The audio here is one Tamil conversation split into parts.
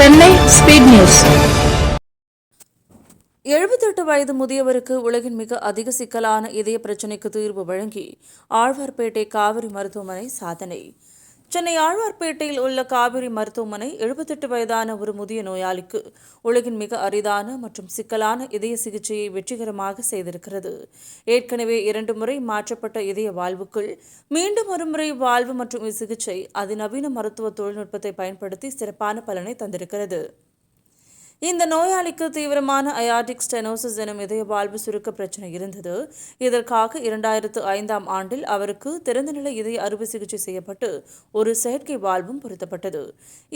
Chennai speed news. 78 வயது முதியவருக்கு உலகின் மிக அதிக சிக்கலான இதய பிரச்சினைக்கு தீர்வு வழங்கி ஆழ்வார்பேட்டை காவிரி மருத்துவமனை சாதனை. சென்னை ஆழ்வார்பேட்டையில் உள்ள காவிரி மருத்துவமனை 78 வயதான ஒரு முதிய நோயாளிக்கு உலகின் மிக அரிதான மற்றும் சிக்கலான இதய சிகிச்சையை வெற்றிகரமாக செய்திருக்கிறது. ஏற்கனவே 2 முறை மாற்றப்பட்ட இதய வால்வுக்குள் மீண்டும் ஒரு முறை வால்வு மற்றும் இச்சிகிச்சை அதிநவீன மருத்துவ தொழில்நுட்பத்தை பயன்படுத்தி சிறப்பான பலனை தந்திருக்கிறது. இந்த நோயாளிக்கு தீவிரமான அயார்டிக் ஸ்டெனோசிஸ் எனும் இதய வால்வு சுருக்க பிரச்சினை இருந்தது. இதற்காக 2005ஆம் ஆண்டில் அவருக்கு திறந்தநிலை இதய அறுவை சிகிச்சை செய்யப்பட்டு ஒரு செயற்கை வால்வும் பொருத்தப்பட்டது.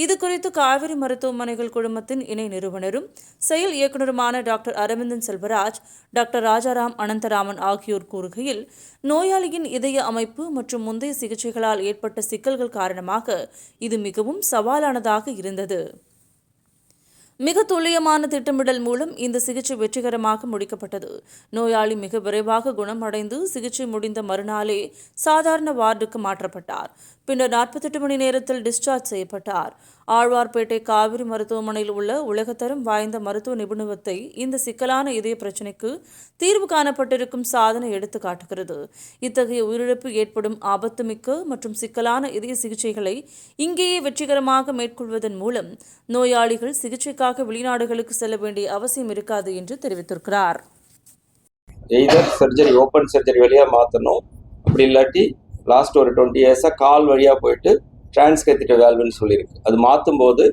இதுகுறித்து காவிரி மருத்துவமனைகள் குழுமத்தின் இணை நிறுவனரும் செயல் இயக்குநருமான டாக்டர் அரவிந்தன் செல்வராஜ், டாக்டர் ராஜாராம் அனந்தராமன் ஆகியோர் கூறுகையில், நோயாளியின் இதய அமைப்பு மற்றும் முந்தைய சிகிச்சைகளால் ஏற்பட்ட சிக்கல்கள் காரணமாக இது மிகவும் சவாலானதாக இருந்தது. மிக துல்லியமான திட்டமிடல் மூலம் இந்த சிகிச்சை வெற்றிகரமாக முடிக்கப்பட்டது. நோயாளி மிக விரைவாக குணமடைந்து சிகிச்சை முடிந்த மறுநாளே சாதாரண வார்டுக்கு மாற்றப்பட்டார். பின்னர் 48 மணி நேரத்தில் டிஸ்சார்ஜ் செய்யப்பட்டார். ஆழ்வார்பேட்டை காவிரி மருத்துவமனையில் உள்ள உலகத்தரம் வாய்ந்த மருத்துவ நிபுணத்துவத்தை இந்த சிக்கலான இதய பிரச்சினைக்கு தீர்வு காணப்பட்டிருக்கும் சாதனை எடுத்து காட்டுகிறது. இத்தகைய உயிரிழப்பு ஏற்படும் ஆபத்துமிக்க மற்றும் சிக்கலான இதய சிகிச்சைகளை இங்கேயே வெற்றிகரமாக மேற்கொள்வதன் மூலம் நோயாளிகள் சிகிச்சைக்காக வெளிநாடுகளுக்கு செல்ல வேண்டிய அவசியம் இருக்காது என்று தெரிவித்திருக்கிறார். சர்ஜரி ஓப்பன் சர்ஜரி வழியா மாற்றணும், அப்படி இல்லாட்டி லாஸ்ட் ஒரு 20 இயர்ஸாக கால் வழியாக போயிட்டு டிரான்ஸ்கேத்தேட்டர் வேல்வுன்னு சொல்லியிருக்கு. அது மாற்றும் போது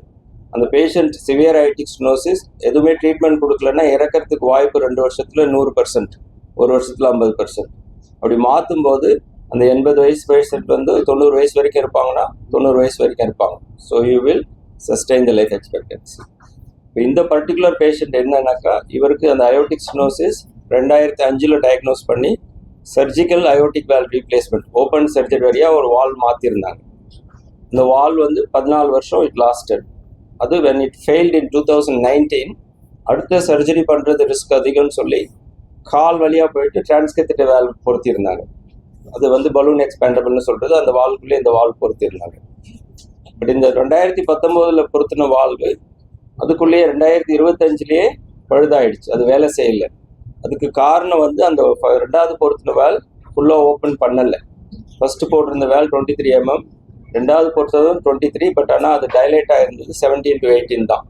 அந்த பேஷண்ட் சிவியர் அயார்டிக் ஸ்டெனோசிஸ் எதுவுமே ட்ரீட்மெண்ட் கொடுக்கலன்னா இறக்கிறதுக்கு வாய்ப்பு 2 வருஷத்துல 100%, ஒரு வருஷத்துல 50%. அப்படி மாற்றும் போது அந்த 80 வயசு பேஷண்ட் வந்து 90 வயசு வரைக்கும் இருப்பாங்கன்னா 90 வயசு வரைக்கும் இருப்பாங்க. So you will sustain the life expectancy. இப்போ இந்த பர்டிகுலர் பேஷண்ட் என்னன்னாக்கா, இவருக்கு அந்த அயோட்டிக் ஸ்டெனோசிஸ் 2005 டயக்னோஸ் பண்ணி surgical aortic valve replacement open surgery வழியாக ஒரு வால்வ் மாற்றிருந்தாங்க. இந்த வால்வ் வந்து 14 வருஷம் இட் லாஸ்டட். அது when it failed in 2019, அடுத்த சர்ஜரி பண்ணுறது ரிஸ்க் அதிகம்னு சொல்லி கால் வழியாக போயிட்டு டிரான்ஸ்கேத்தேட்டர் வால்வ் பொருத்தியிருந்தாங்க. அது வந்து பலூன் எக்ஸ்பேண்டபிள்னு சொல்கிறது, அந்த வால்வுக்குள்ளே இந்த வால்வ் பொருத்தியிருந்தாங்க. பட் இந்த 2019 பொருத்தின வால்வு அதுக்குள்ளேயே 2025 பழுதாயிடுச்சு, அது வேலை செய்யலை. அதுக்கு காரணம் வந்து அந்த 2வது பொருத்தின வேல் ஃபுல்லாக ஓப்பன் பண்ணலை. ஃபஸ்ட்டு போட்டிருந்த வேல் 23 mm, 2வது பொறுத்ததும் 23, பட் ஆனால் அது டைலேட் ஆகிருந்தது 17 to 18 தான்.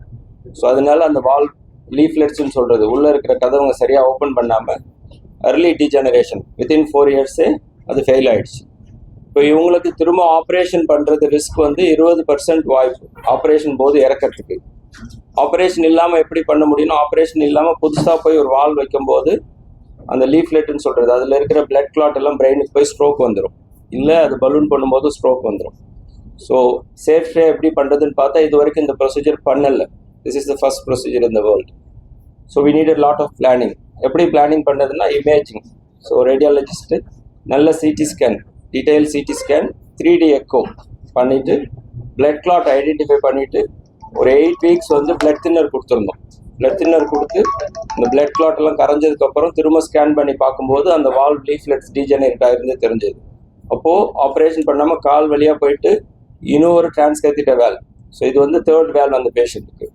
ஸோ அதனால அந்த வால் லீஃப்லெட்ஸ்ன்னு சொல்கிறது, உள்ளே இருக்கிற கதவுங்க சரியாக ஓப்பன் பண்ணாமல் அர்லி டீஜெனரேஷன் வித்தின் 4 இயர்ஸே அது ஃபெயில் ஆகிடுச்சு. இப்போ இவங்களுக்கு திரும்ப ஆப்ரேஷன் பண்ணுறது ரிஸ்க் வந்து 20% வாய்ப்பு ஆப்ரேஷன் போது இறக்கிறதுக்கு. ஆப்ரேஷன் இல்லாமல் எப்படி பண்ண முடியும்னா, ஆப்ரேஷன் இல்லாமல் புதுசாக போய் ஒரு வால் வைக்கும்போது அந்த லீஃப்லெட்னு சொல்கிறது, அதில் இருக்கிற பிளட் கிளாட் எல்லாம் பிரெயினுக்கு போய் ஸ்ட்ரோக் வந்துடும், இல்லை அது பலூன் பண்ணும்போது ஸ்ட்ரோக் வந்துடும். ஸோ சேஃப்டியாக எப்படி பண்ணுறதுன்னு பார்த்தா இது வரைக்கும் இந்த ப்ரொசீஜர் பண்ணலை. This is the first procedure in the world. So we need a lot of planning. எப்படி பிளானிங் பண்ணுறதுன்னா இமேஜிங். ஸோ ரேடியாலஜிஸ்ட்டு நல்ல CT scan, detail CT scan, 3D echo பண்ணிவிட்டு பிளட் கிளாட் ஐடென்டிஃபை பண்ணிவிட்டு ஒரு 8 வீக்ஸ் வந்து பிளட் தின்னர் கொடுத்துருந்தோம். பிளட் தின்னர் கொடுத்து இந்த பிளட் கிளாட் எல்லாம் கரைஞ்சதுக்கப்புறம் திரும்ப ஸ்கேன் பண்ணி பார்க்கும்போது அந்த வால்வ் லீஃப்லெட்ஸ் டீஜெனரேட் ஆகிருந்து தெரிஞ்சது. அப்போது ஆப்ரேஷன் பண்ணாமல் கால் வழியாக போயிட்டு இன்னொரு டிரான்ஸ்கேத்தேட்டர் வேல்வ், ஸோ இது வந்து 3rd வேல்வ் அந்த பேஷண்ட்டுக்கு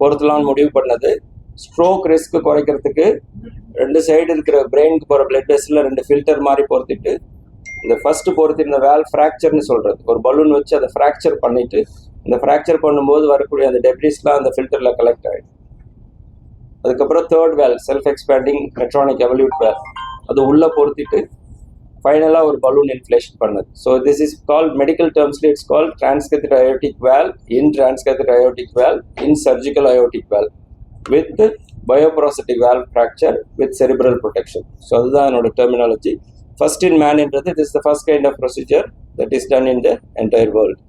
பொறுத்தலாம்னு முடிவு பண்ணது. ஸ்ட்ரோக் ரிஸ்க் குறைக்கிறதுக்கு 2 சைடு இருக்கிற பிரெயினுக்கு போகிற பிளட் வெசலில் 2 ஃபில்டர் மாதிரி பொறுத்திட்டு இந்த ஃபர்ஸ்ட் பொறுத்திருந்த வேல்வ் ஃப்ராக்சர்னு சொல்கிறது, ஒரு பலூன் வச்சு அதை ஃப்ராக்சர் பண்ணிவிட்டு இந்த ஃப்ராக்சர் பண்ணும்போது வரக்கூடிய அந்த டெப்ரிஸ்லாம் அந்த ஃபில்டரில் கலெக்ட் ஆகிடும். அதுக்கப்புறம் 3rd valve self expanding Medtronic Evolut valve, அது உள்ளே பொறுத்திட்டு ஃபைனலாக ஒரு பலூன் இன்ஃப்ளேஷன் பண்ணது. So this is called medical டேர்ம்ஸ்லி it's called transcatheter aortic valve in transcatheter aortic valve in surgical aortic valve with bioprosthetic valve fracture with cerebral protection. So அதுதான் என்னோட டெர்மினாலஜி. ஃபர்ஸ்ட் இன் மேன்ன்றது this the first kind of procedure that is done in the entire world.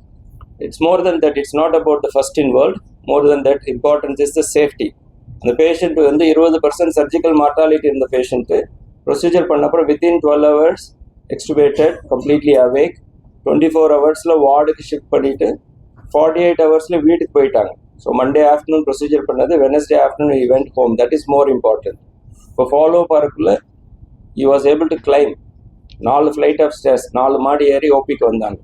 It's more than that. It's not about the first in world. More than that, important is the safety. The patient வந்து 20% surgical mortality in the patient. Procedure பண்ணப்பறம் within 12 hours extubated, completely awake. 24 hoursல வார்டுக்கு ஷிஃப்ட் பண்ணிட்டு 48 ஹவர்ஸ்ல வீட்டுக்கு போயிட்டாங்க. ஸோ மண்டே ஆஃப்டர்நூன் ப்ரொசீஜர் பண்ணது, Wednesday afternoon he went home. That is more important. இப்போ ஃபாலோ பார்க்குள்ள he was able to climb 4 flight of stairs, 4 மாடி ஏறி ஓபிக்கு வந்தாங்க.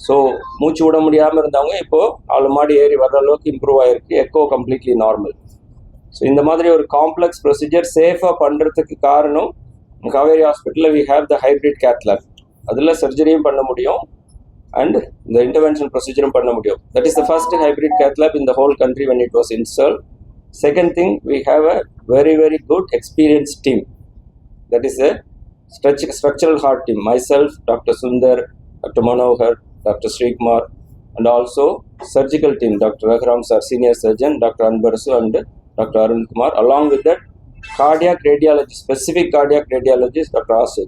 ஸோ மூச்சு விட முடியாமல் இருந்தவங்க இப்போது 4 மாடி ஏறி வர்ற அளவுக்கு இம்ப்ரூவ் ஆகிருக்கு. Echo completely normal. ஸோ இந்த மாதிரி ஒரு காம்ப்ளெக்ஸ் ப்ரொசீஜர் சேஃபாக பண்ணுறதுக்கு காரணம் காவேரி ஹாஸ்பிட்டலில் we have the hybrid cath lab. அதில் சர்ஜரியும் பண்ண முடியும் அண்ட் இந்த இன்டர்வென்ஷன் ப்ரொசீஜரும் பண்ண முடியும். That is the first hybrid cath lab in the whole country when it was installed. Second thing, we have a very, very good experienced team. That is a structural heart team. Myself, Dr. Sundar, Dr. Manohar, Dr. Srikumar, and also surgical team, Dr. Raghuram sir, senior surgeon, Dr. Anbarasu and Dr. Arun Kumar. Along with that, cardiac radiologist, specific cardiac radiologist, Dr. Asu.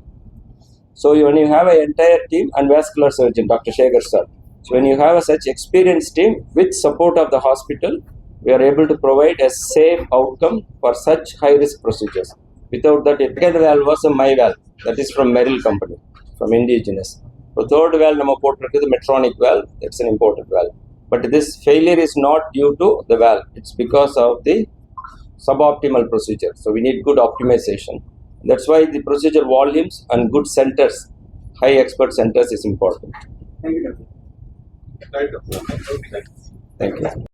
So when you have an entire team and vascular surgeon, Dr. Shekhar sir. So when you have such experienced team with support of the hospital, we are able to provide a safe outcome for such high-risk procedures. Without that, the second valve was a my valve. That is from Merrill company, from indigenous. The third valve nama potrukku the Medtronic valve. It's an imported valve. But this failure is not due to the valve. It's because of the suboptimal procedure. So we need good optimization. That's why the procedure volumes and good centers, high expert centers is important. Thank you, Doctor. Thank you.